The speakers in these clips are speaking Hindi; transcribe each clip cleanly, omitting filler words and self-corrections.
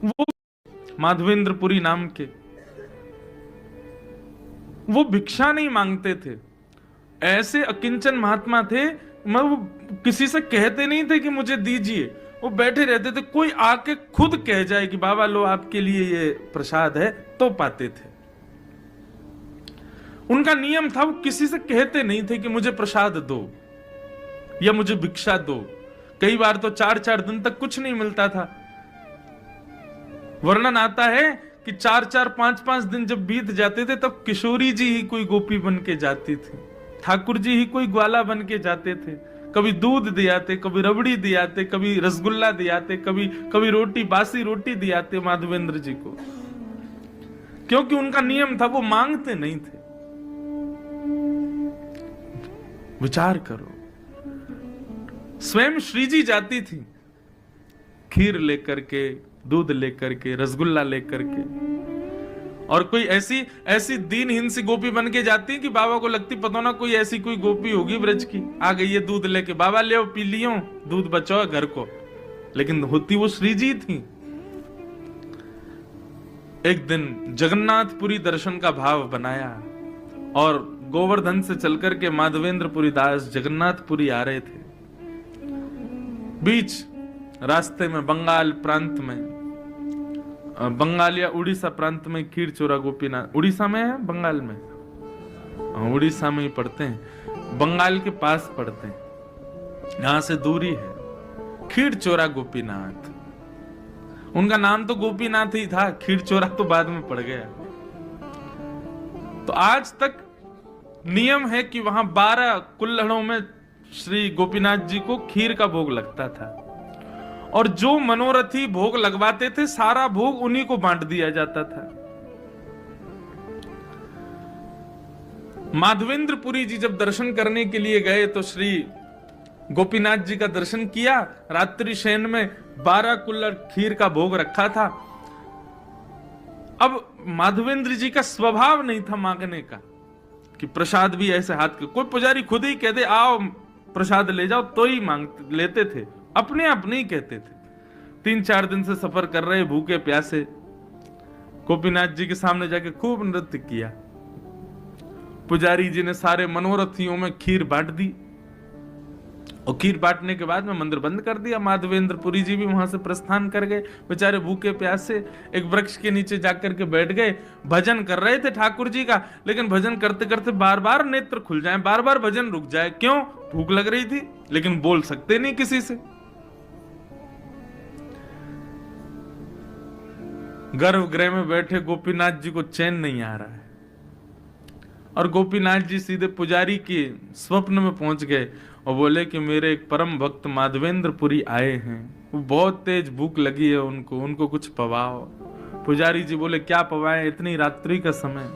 वो माधवेंद्रपुरी नाम के, वो भिक्षा नहीं मांगते थे, ऐसे अकिंचन महात्मा थे। मैं वो किसी से कहते नहीं थे कि मुझे दीजिए, वो बैठे रहते थे, कोई आके खुद कह जाए कि बाबा लो आपके लिए ये प्रसाद है, तो पाते थे। उनका नियम था, वो किसी से कहते नहीं थे कि मुझे प्रसाद दो या मुझे भिक्षा दो। कई बार तो 4-4 दिन तक कुछ नहीं मिलता था। वर्णन आता है कि 4-4, 5-5 दिन जब बीत जाते थे तब किशोरी जी ही कोई गोपी बन के जाती थी, ठाकुर जी ही कोई ग्वाला बन के जाते थे। कभी दूध दियाते, कभी रबड़ी दियाते, कभी रसगुल्ला दियाते, कभी रोटी, बासी रोटी दियाते माधवेंद्र जी को, क्योंकि उनका नियम था, वो मांगते नहीं थे। विचार करो, स्वयं श्री जी जाती थी खीर लेकर के, दूध लेकर के, रसगुल्ला लेकर के, और कोई ऐसी ऐसी दीनहीन सी गोपी बन के जाती कि बाबा को लगती पता ना कोई ऐसी कोई गोपी होगी ब्रज की, आ गई है दूध लेके, बाबा ले पी लियो, दूध बचाओ घर को। लेकिन होती वो श्री जी थी। एक दिन जगन्नाथपुरी दर्शन का भाव बनाया और गोवर्धन से चलकर के माधवेंद्रपुरी दास जगन्नाथपुरी आ रहे थे। बीच रास्ते में बंगाल प्रांत में, बंगाल या उड़ीसा प्रांत में खीरचोरा गोपीनाथ, उड़ीसा में है बंगाल में, उड़ीसा में ही पड़ते हैं, बंगाल के पास पड़ते हैं, यहां से दूरी है। खीरचोरा गोपीनाथ, उनका नाम तो गोपीनाथ ही था, खीरचोरा तो बाद में पड़ गया। तो आज तक नियम है कि वहां 12 कुल्हड़ों में श्री गोपीनाथ जी को खीर का भोग लगता था, और जो मनोरथी भोग लगवाते थे सारा भोग उन्हीं को बांट दिया जाता था। माधवेंद्रपुरी जी जब दर्शन करने के लिए गए तो श्री गोपीनाथ जी का दर्शन किया। रात्रि शयन में 12 कुल्हड़ खीर का भोग रखा था। अब माधवेंद्र जी का स्वभाव नहीं था मांगने का कि प्रसाद भी ऐसे हाथ के, कोई पुजारी खुद ही कह दे आओ प्रसाद ले जाओ तो ही मांग लेते थे, अपने आप नहीं कहते थे। 3-4 दिन से सफर कर रहे भूखे प्यासे, गोपीनाथ जी के सामने जाके खूब नृत्य किया। पुजारी जी ने सारे मनोरथियों में खीर बांट दी, और खीर बांटने के बाद में मंदिर बंद कर दिया। माधवेंद्रपुरी जी भी वहां से प्रस्थान कर गए, बेचारे भूखे प्यासे एक वृक्ष के नीचे जाकर के बैठ गए। भजन कर रहे थे ठाकुर जी का, लेकिन भजन करते करते बार बार नेत्र खुल जाए, बार बार भजन रुक जाए। क्यों? भूख लग रही थी, लेकिन बोल सकते नहीं किसी से। गर्भगृह में बैठे गोपीनाथ जी को चैन नहीं आ रहा है, और गोपीनाथ जी सीधे पुजारी के स्वप्न में पहुंच गए और बोले कि मेरे एक परम भक्त माधवेंद्रपुरी आए हैं, वो बहुत तेज भूख लगी है उनको, उनको कुछ पवाओ। पुजारी जी बोले क्या पवाएं, इतनी रात्रि का समय?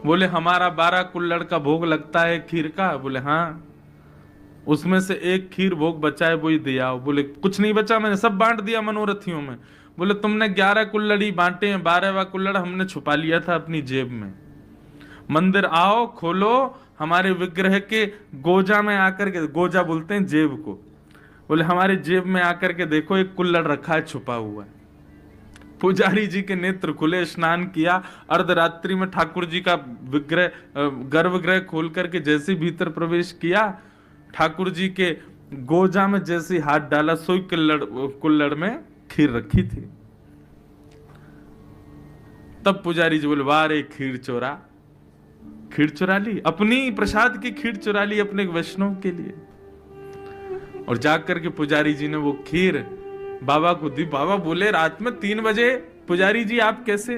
बोले हमारा 12 कुल्हड़ का भोग लगता है खीर का। बोले हाँ, उसमें से एक खीर भोग बचा है, वही दिया। बोले कुछ नहीं बचा, मैंने सब बांट दिया मनोरथियों में। बोले तुमने 11 कुल्हड़ ही बांटे हैं, 12वां कुल्हड़ हमने छुपा लिया था अपनी जेब में। मंदिर आओ, खोलो, हमारे विग्रह के गोजा में आकर के, गोजा बोलते हैं जेब को, बोले हमारे जेब में आकर के देखो एक कुल्हड़ रखा है छुपा हुआ है। पुजारी जी के नेत्र खुले, स्नान किया, अर्धरात्रि में ठाकुर जी का विग्रह गर्भगृह खोल करके जैसे भीतर प्रवेश किया, ठाकुर जी के गोजा में जैसे हाथ डाला, सोई कुल्हड़ में खीर रखी थी। तब पुजारी जी बोले वाह रे खीर चोरा, खीर चुरा ली, अपनी प्रसाद की खीर चुरा ली अपने वैष्णव के लिए। और जाकर के पुजारी जी ने वो खीर बाबा को दी। बाबा बोले रात में 3 बजे पुजारी जी आप कैसे?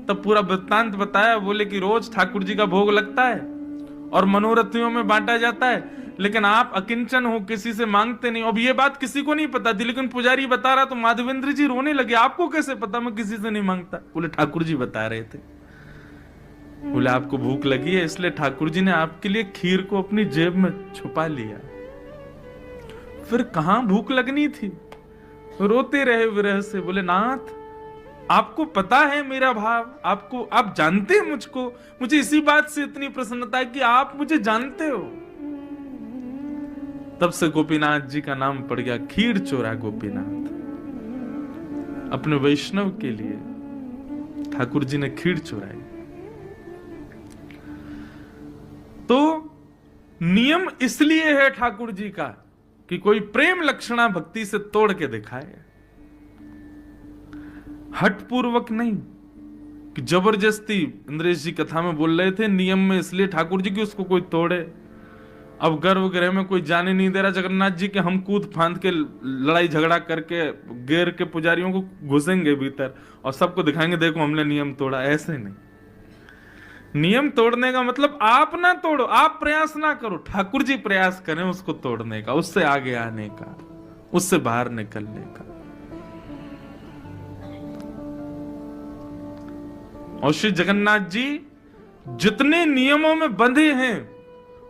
तब पूरा वृत्तांत बताया। बोले कि रोज ठाकुर जी का भोग लगता है और मनोरथियों में बांटा जाता है, लेकिन आप अकिंचन हो, किसी से मांगते नहीं। अब ये बात किसी को नहीं पता थी, लेकिन पुजारी बता रहा तो माधवेंद्र जी रोने लगे, आपको कैसे पता मैं किसी से नहीं मांगता? बोले ठाकुर जी बता रहे थे। बोले आपको भूख लगी है इसलिए ठाकुर जी ने आपके लिए खीर को अपनी जेब में छुपा लिया। फिर कहां भूख लगनी थी? रोते रहे विरह से। बोले नाथ आपको पता है मेरा भाव, आपको, आप जानते हैं मुझको, मुझे इसी बात से इतनी प्रसन्नता है कि आप मुझे जानते हो। तब से गोपीनाथ जी का नाम पड़ गया खीर चोरा गोपीनाथ। अपने वैष्णव के लिए ठाकुर जी ने खीर चुराई। तो नियम इसलिए है ठाकुर जी का कि कोई प्रेम लक्षणा भक्ति से तोड़ के दिखाए, हठपूर्वक नहीं कि जबरदस्ती। इंद्रेश जी कथा में बोल रहे थे नियम में इसलिए ठाकुर जी की उसको कोई तोड़े। अब गर्भगृह में कोई जाने नहीं दे रहा जगन्नाथ जी के, हम कूद फांद के लड़ाई झगड़ा करके गेर के पुजारियों को घुसेंगे भीतर और सबको दिखाएंगे देखो हमने नियम तोड़ा। ऐसे नहीं। नियम तोड़ने का मतलब आप ना तोड़ो, आप प्रयास ना करो, ठाकुर जी प्रयास करें उसको तोड़ने का, उससे आगे आने का, उससे बाहर निकलने का। और श्री जगन्नाथ जी जितने नियमों में बंधे हैं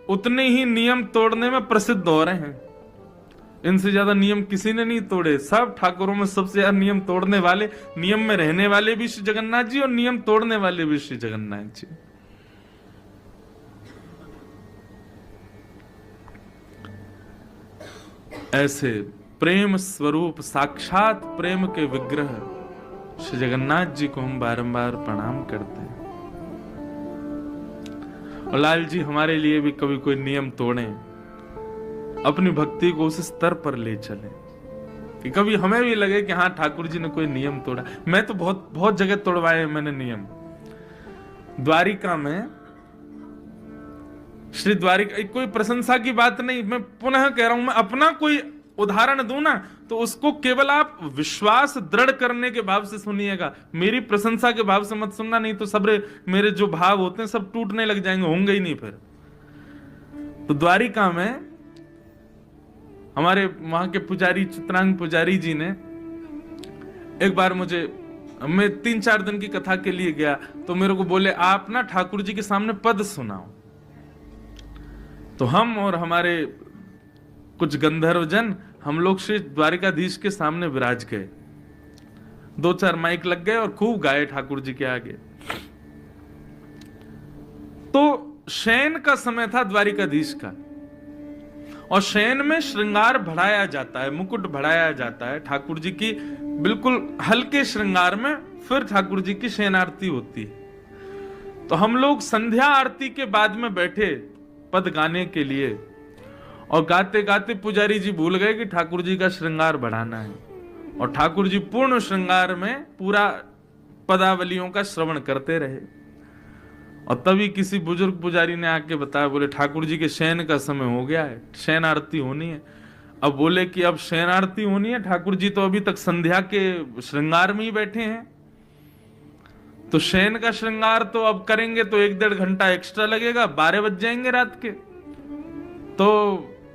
उतने ही नियम तोड़ने में प्रसिद्ध हो रहे हैं। इनसे ज्यादा नियम किसी ने नहीं तोड़े। सब ठाकुरों में सबसे ज्यादा नियम तोड़ने वाले, नियम में रहने वाले भी श्री जगन्नाथ जी और नियम तोड़ने वाले भी श्री जगन्नाथ जी। ऐसे प्रेम स्वरूप साक्षात प्रेम के विग्रह श्री जगन्नाथ जी को हम बारंबार प्रणाम करते हैं। और लाल जी हमारे लिए भी कभी कोई नियम तोड़े, अपनी भक्ति को उस स्तर पर ले चले कि कभी हमें भी लगे कि हाँ ठाकुर जी ने कोई नियम तोड़ा। मैं तो बहुत जगह तोड़वाए मैंने नियम। द्वारिका में श्री द्वारिका, कोई प्रशंसा की बात नहीं, मैं पुनः कह रहा हूं, मैं अपना कोई उदाहरण दूं ना तो उसको केवल आप विश्वास दृढ़ करने के भाव से सुनिएगा, मेरी प्रशंसा के भाव से मत सुनना, नहीं तो सब मेरे जो भाव होते हैं सब टूटने लग जाएंगे, होंगे ही नहीं फिर। तो द्वारिका में हमारे वहां के पुजारी चित्रांग पुजारी जी ने एक बार मुझे, मैं 3-4 दिन की कथा के लिए गया तो मेरे को बोले आप ना ठाकुर जी के सामने पद सुनाओ। तो हम और हमारे कुछ गंधर्व जन हम लोग श्री द्वारिकाधीश के सामने विराज गए, 2-4 माइक लग गए और खूब गाए ठाकुर जी के आगे। तो शयन का समय था द्वारिकाधीश का, और शयन में श्रृंगार बढ़ाया जाता है, मुकुट बढ़ाया जाता है ठाकुर जी की, बिल्कुल हल्के श्रृंगार में फिर ठाकुर जी की शयन आरती होती है। तो हम लोग संध्या आरती के बाद में बैठे पद गाने के लिए, और गाते गाते पुजारी जी भूल गए कि ठाकुर जी का श्रृंगार बढ़ाना है, और ठाकुर जी पूर्ण श्रृंगार में पूरा पदावलियों का श्रवण करते रहे। और तभी किसी बुजुर्ग पुजारी ने आके बताया, बोले ठाकुर जी के शयन का समय हो गया है, शयन आरती होनी है। अब बोले कि अब शयन आरती होनी है, ठाकुर जी तो अभी तक संध्या के श्रृंगार में ही बैठे हैं, तो शयन का श्रृंगार तो अब करेंगे तो 1-1.5 घंटा एक्स्ट्रा लगेगा, 12 बज जाएंगे रात के। तो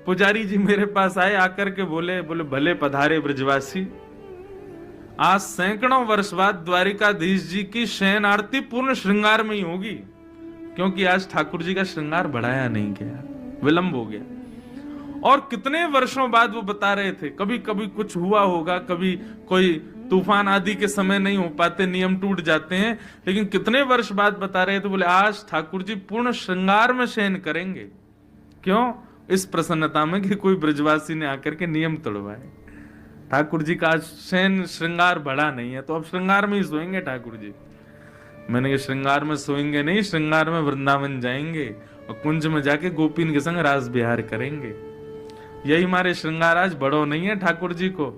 पुजारी जी मेरे पास आए, आकर के बोले भले पधारे ब्रजवासी, आज सैकड़ों वर्ष बाद द्वारिकाधीश जी की शयन आरती पूर्ण श्रृंगार में ही होगी, क्योंकि आज ठाकुर जी का श्रृंगार बढ़ाया नहीं गया, विलंब हो गया। और कितने वर्षों बाद वो बता रहे थे, कभी कभी कुछ हुआ होगा, कभी कोई तूफान आदि के समय नहीं हो पाते, नियम टूट जाते हैं, लेकिन कितने वर्ष बाद बता रहे थे, बोले आज ठाकुर जी पूर्ण श्रृंगार में शयन करेंगे। क्यों? इस प्रसन्नता में कि कोई ब्रजवासी ने आकर के नियम तोड़वाए। ठाकुर जी का शयन श्रृंगार बढ़ा नहीं है, तो अब श्रृंगार में ही सोएंगे ठाकुर जी। मैंने कहा श्रृंगार में सोएंगे नहीं, श्रृंगार में वृंदावन जाएंगे और कुंज में जाके गोपीन के संग रास बिहार करेंगे। यही हमारे श्रृंगार आज बड़ो नहीं है ठाकुर जी को।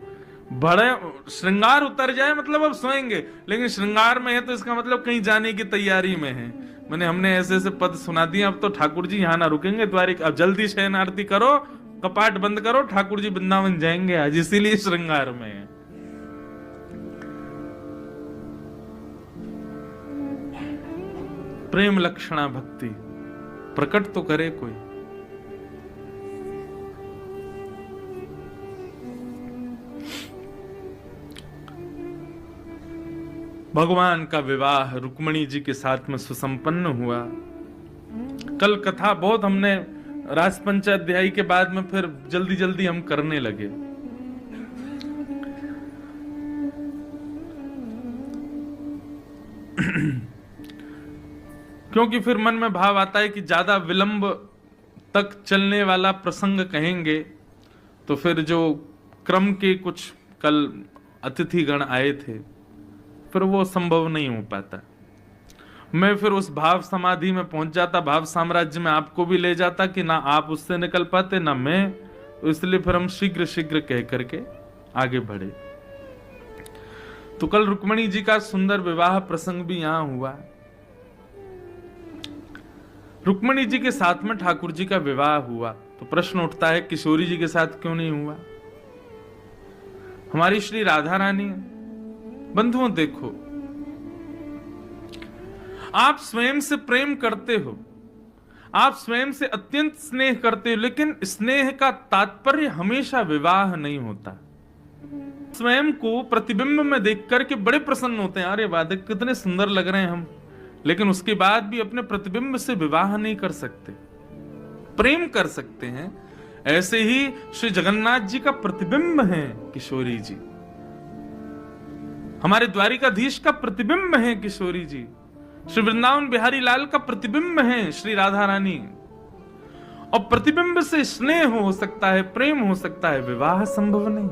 बड़े श्रृंगार उतर जाए मतलब अब सोएंगे, लेकिन श्रृंगार में है तो इसका मतलब कहीं जाने की तैयारी में है। मैंने हमने ऐसे ऐसे पद सुना दिए, अब तो ठाकुर जी यहाँ ना रुकेंगे द्वारिका, अब जल्दी शयन आरती करो, कपाट बंद करो, ठाकुर जी वृंदावन जाएंगे आज, इसीलिए श्रृंगार में है। प्रेम लक्षणा भक्ति प्रकट तो करे कोई। भगवान का विवाह रुक्मिणी जी के साथ में सुसंपन्न हुआ। कल कथा बहुत हमने रास पंचाध्यायी के बाद में फिर जल्दी जल्दी हम करने लगे। क्योंकि फिर मन में भाव आता है कि ज्यादा विलंब तक चलने वाला प्रसंग कहेंगे तो फिर जो क्रम के कुछ कल अतिथिगण आए थे, फिर वो संभव नहीं हो पाता। मैं फिर उस भाव समाधि में पहुंच जाता, भाव साम्राज्य में आपको भी ले जाता कि ना आप उससे निकल पाते ना मैं, तो इसलिए फिर हम शीघ्र शीघ्र कह करके आगे बढ़े। तो कल रुक्मणी जी का सुंदर विवाह प्रसंग भी यहां हुआ। रुक्मणी जी के साथ में ठाकुर जी का विवाह हुआ, तो प्रश्न उठता है किशोरी जी के साथ क्यों नहीं हुआ? हमारी श्री राधा रानी। बंधुओं देखो, आप स्वयं से प्रेम करते हो, आप स्वयं से अत्यंत स्नेह करते हो, लेकिन स्नेह का तात्पर्य हमेशा विवाह नहीं होता। स्वयं को प्रतिबिंब में देख करके बड़े प्रसन्न होते हैं, अरे वाह कितने सुंदर लग रहे हैं हम, लेकिन उसके बाद भी अपने प्रतिबिंब से विवाह नहीं कर सकते, प्रेम कर सकते हैं। ऐसे ही श्री जगन्नाथ जी का प्रतिबिंब है किशोरी जी, हमारे द्वारिकाधीश का प्रतिबिंब है किशोरी जी, श्री वृंदावन बिहारी लाल का प्रतिबिंब है श्री राधा रानी। और प्रतिबिंब से स्नेह हो सकता है, प्रेम हो सकता है, विवाह संभव नहीं।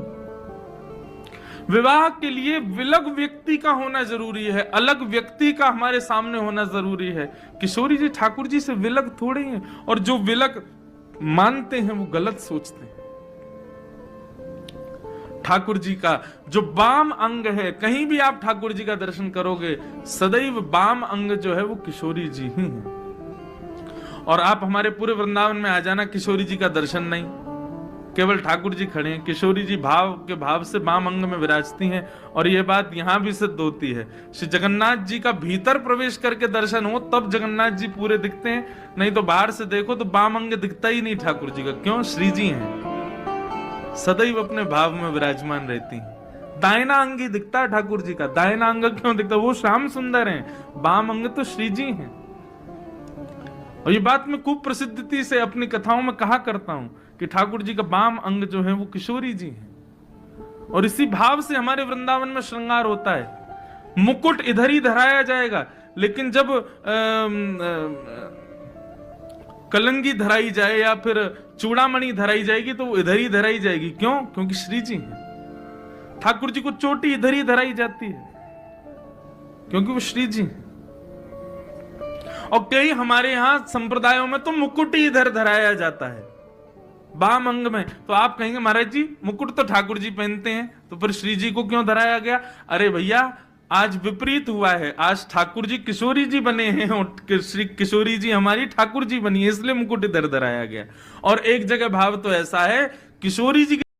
विवाह के लिए विलग व्यक्ति का होना जरूरी है, अलग व्यक्ति का हमारे सामने होना जरूरी है। किशोरी जी ठाकुर जी से विलग थोड़े हैं, और जो विलग मानते हैं वो गलत सोचते हैं। ठाकुर जी का जो वाम अंग है, कहीं भी आप ठाकुर जी का दर्शन करोगे सदैव वाम अंग जो है वो किशोरी जी ही है। और आप हमारे पूरे वृंदावन में आ जाना, किशोरी जी का दर्शन नहीं, केवल ठाकुर जी खड़े हैं। किशोरी जी भाव के भाव से वाम अंग में विराजती हैं, और यह बात यहां भी सिद्ध होती है। श्री जगन्नाथ जी का भीतर प्रवेश करके दर्शन हो तब जगन्नाथ जी पूरे दिखते हैं, नहीं तो बाहर से देखो तो वाम अंग दिखता ही नहीं ठाकुर जी का। क्यों? श्री जी हैं, सदैव अपने भाव में विराजमान रहती हैं। दाहिना अंग ही दिखता है ठाकुर जी का, दाहिना अंग क्यों दिखता? वो श्याम सुंदर हैं, वाम अंग तो श्री जी हैं। और ये बात मैं खूब प्रसिद्धि से अपनी कथाओं में कहा करता हूं कि ठाकुर जी का वाम अंग जो है वो किशोरी जी हैं। और इसी भाव से हमारे वृंदावन में श्रृंगार होता है। मुकुट इधर ही धराया जाएगा, लेकिन जब कलंगी धराई जाए या फिर चूड़ामणि धराई जाएगी तो वो इधर ही धराई जाएगी। क्यों? क्योंकि श्री जी हैं। ठाकुर जी को चोटी इधर ही धराई जाती है क्योंकि वो श्री जी हैं। और कई हमारे यहां संप्रदायों में तो मुकुट ही इधर धराया जाता है वाम अंग में। तो आप कहेंगे महाराज जी मुकुट तो ठाकुर जी पहनते हैं, तो फिर श्री जी को क्यों धराया गया? अरे भैया आज विपरीत हुआ है, आज ठाकुर जी किशोरी जी बने हैं और श्री किशोरी जी हमारी ठाकुर जी बनी है, इसलिए मुकुट इधर धराया गया। और एक जगह भाव तो ऐसा है किशोरी जी